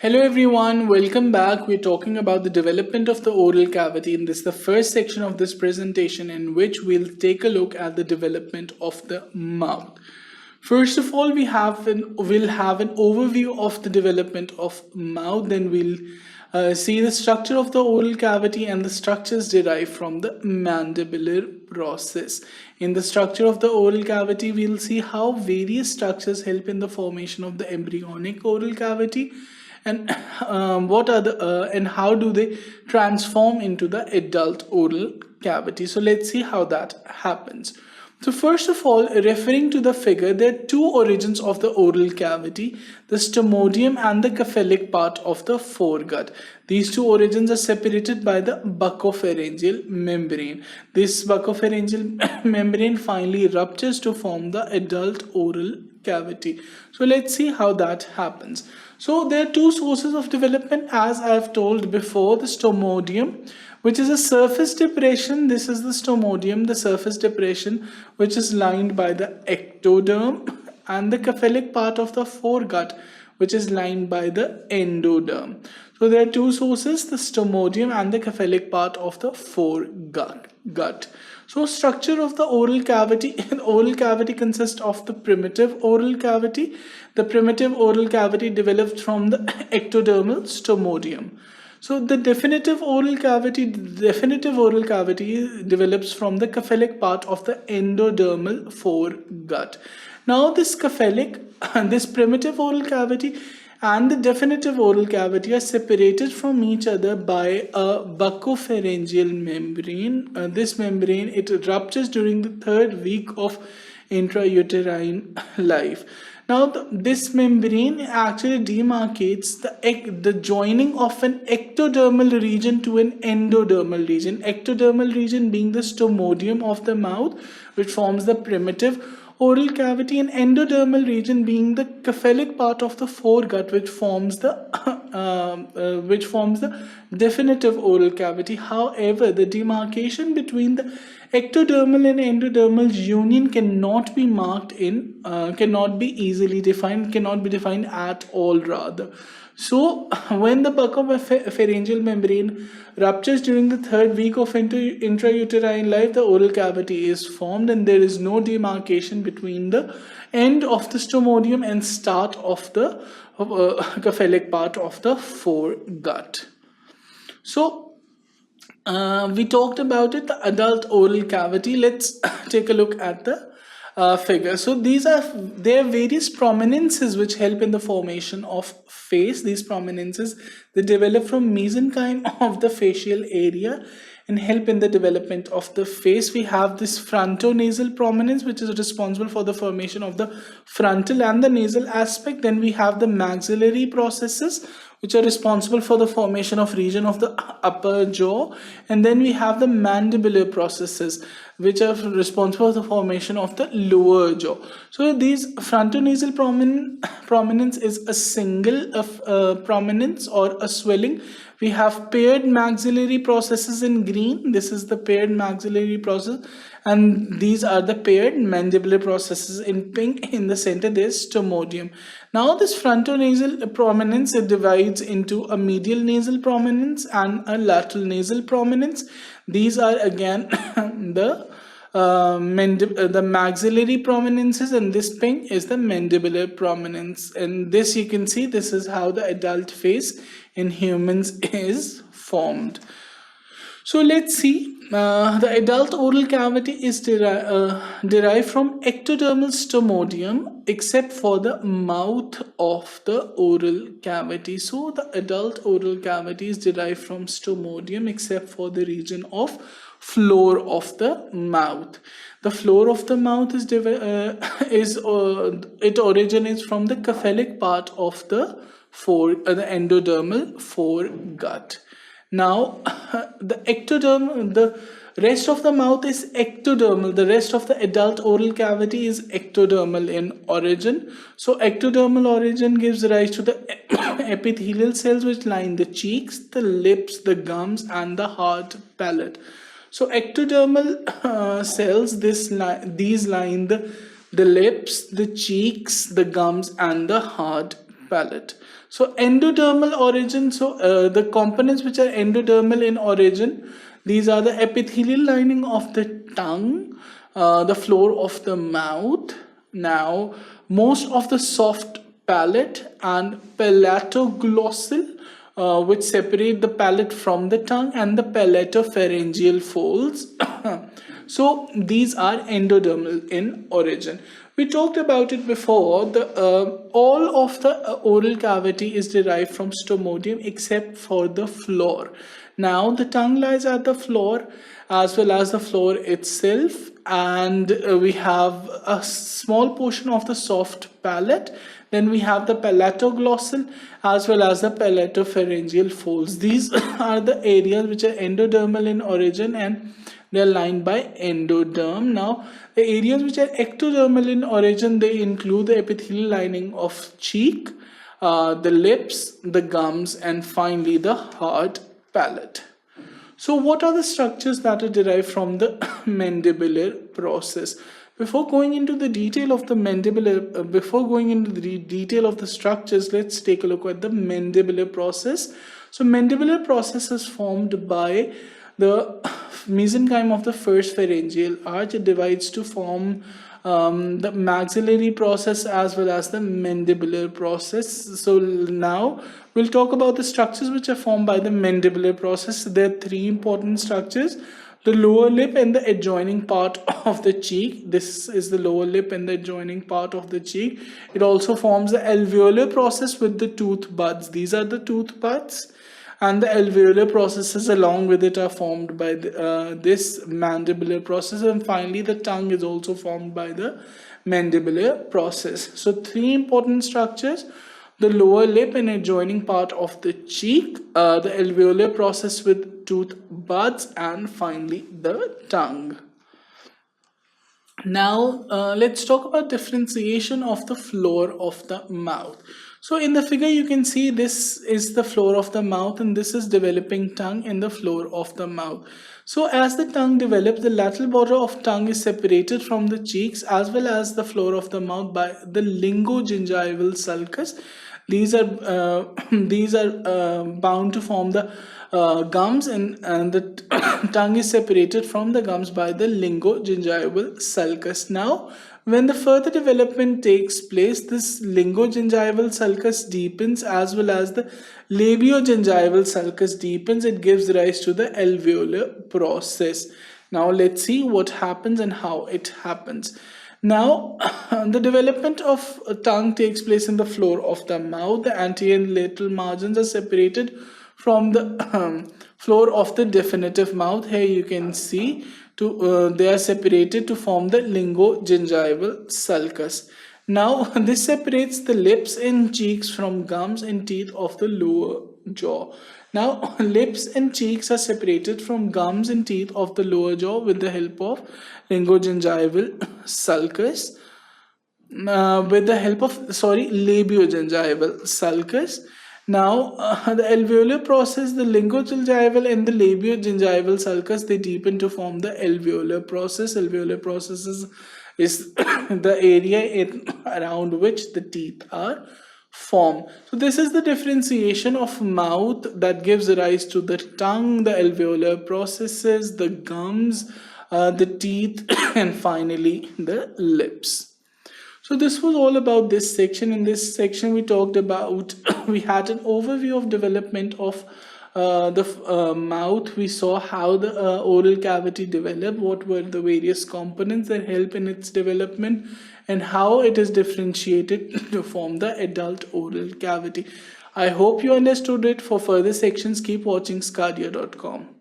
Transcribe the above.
Hello everyone, welcome back. We're talking about the development of the oral cavity, and this is the first section of this presentation in which we'll take a look at the development of the mouth. First of all, we'll have an overview of the development of mouth. Then we'll see the structure of the oral cavity and the structures derived from the mandibular process. In the structure of the oral cavity, we'll see how various structures help in the formation of the embryonic oral cavity, and and how do they transform into the adult oral cavity. So let's see how that happens. So first of all, referring to the figure, there are two origins of the oral cavity, the stomodium and the cephalic part of the foregut. These two origins are separated by the buccopharyngeal membrane. This buccopharyngeal membrane finally ruptures to form the adult oral cavity. So let's see how that happens. So there are two sources of development, as I have told before. The stomodium, which is a surface depression. This is the stomodium, the surface depression, which is lined by the ectoderm, and the cephalic part of the foregut, which is lined by the endoderm. So there are two sources, the stomodium and the cephalic part of the foregut. So structure of the oral cavity. The oral cavity consists of the primitive oral cavity. The primitive oral cavity developed from the ectodermal stomodium. So the definitive oral cavity develops from the cephalic part of the endodermal foregut. Now this primitive oral cavity and the definitive oral cavity are separated from each other by a buccopharyngeal membrane. This membrane, it ruptures during the third week of intrauterine life. Now this membrane actually demarcates the joining of an ectodermal region to an endodermal region. Ectodermal region being the stomodium of the mouth, which forms the primitive oral cavity, and endodermal region being the cephalic part of the foregut, which forms the definitive oral cavity. However, the demarcation between the ectodermal and endodermal union cannot be easily defined, cannot be defined at all rather. So when the buccopharyngeal membrane ruptures during the third week of intrauterine life, the oral cavity is formed, and there is no demarcation between the end of the stomodium and start of the cephalic part of the foregut. So we talked about it, the adult oral cavity. Let's take a look at the figure. So there are various prominences which help in the formation of face. These prominences, they develop from mesenchyme of the facial area and help in the development of the face. We have this frontonasal prominence, which is responsible for the formation of the frontal and the nasal aspect. Then we have the maxillary processes, which are responsible for the formation of region of the upper jaw. And then we have the mandibular processes, which are responsible for the formation of the lower jaw. So these frontonasal prominence is a single prominence or a swelling. We have paired maxillary processes in green. This is the paired maxillary process, and these are the paired mandibular processes in pink. In the center, there's stomodium. Now this frontonasal prominence, it divides into a medial nasal prominence and a lateral nasal prominence. These are again the maxillary prominences, and this pink is the mandibular prominence. And this, you can see, this is how the adult face in humans is formed. So let's see. The adult oral cavity is derived from ectodermal stomodium, except for the mouth of the oral cavity. So the adult oral cavity is derived from stomodium, except for the region of floor of the mouth. The floor of the mouth it originates from the cephalic part of the endodermal foregut. Now the rest of the mouth is ectodermal. The rest of the adult oral cavity is ectodermal in origin. So ectodermal origin gives rise to the epithelial cells which line the cheeks, the lips, the gums, and the hard palate. So ectodermal cells, these line the lips, the cheeks, the gums, and the hard palate. So endodermal origin, so the components which are endodermal in origin, these are the epithelial lining of the tongue, the floor of the mouth. Now, most of the soft palate and palatoglossal, which separate the palate from the tongue, and the palatopharyngeal folds. So these are endodermal in origin. We talked about it before. All of the oral cavity is derived from stomodium except for the floor. Now the tongue lies at the floor as well as the floor itself, and we have a small portion of the soft palate. Then we have the palatoglossal as well as the palatopharyngeal folds. These are the areas which are endodermal in origin, and they are lined by endoderm. Now, the areas which are ectodermal in origin, they include the epithelial lining of cheek, the lips, the gums, and finally the hard palate. So what are the structures that are derived from the mandibular process? Before going into the detail of the detail of the structures, let's take a look at the mandibular process. So mandibular process is formed by the mesenchyme of the first pharyngeal arch. It divides to form the maxillary process as well as the mandibular process. So now we'll talk about the structures which are formed by the mandibular process. There are three important structures: the lower lip and the adjoining part of the cheek. This is the lower lip and the adjoining part of the cheek. It also forms the alveolar process with the tooth buds. These are the tooth buds, and the alveolar processes along with it are formed by this mandibular process. And finally the tongue is also formed by the mandibular process. So three important structures: the lower lip and adjoining part of the cheek, the alveolar process with tooth buds, and finally the tongue. Now let's talk about differentiation of the floor of the mouth. So in the figure you can see this is the floor of the mouth, and this is developing tongue in the floor of the mouth. So as the tongue develops, the lateral border of tongue is separated from the cheeks as well as the floor of the mouth by the lingogingival sulcus. These are bound to form the gums, and the tongue is separated from the gums by the lingogingival sulcus. Now, when the further development takes place, this lingogingival sulcus deepens as well as the labiogingival sulcus deepens. It gives rise to the alveolar process. Now, let's see what happens and how it happens. Now, the development of a tongue takes place in the floor of the mouth. The anterior and lateral margins are separated from the floor of the definitive mouth. Here you can see they are separated to form the lingogingival sulcus. Now, this separates the lips and cheeks from gums and teeth of the lower jaw. Now, lips and cheeks are separated from gums and teeth of the lower jaw with the help of lingogingival sulcus. Labiogingival sulcus. Now, the alveolar process, the lingogingival and the labiogingival sulcus, they deepen to form the alveolar process. Alveolar process is the area around which the teeth are formed. So this is the differentiation of mouth that gives rise to the tongue, the alveolar processes, the gums, the teeth, and finally the lips. So this was all about this section. In this section we talked about, we had an overview of development of the mouth. We saw how the oral cavity developed, what were the various components that help in its development, and how it is differentiated to form the adult oral cavity. I hope you understood it. For further sections, keep watching sqadia.com.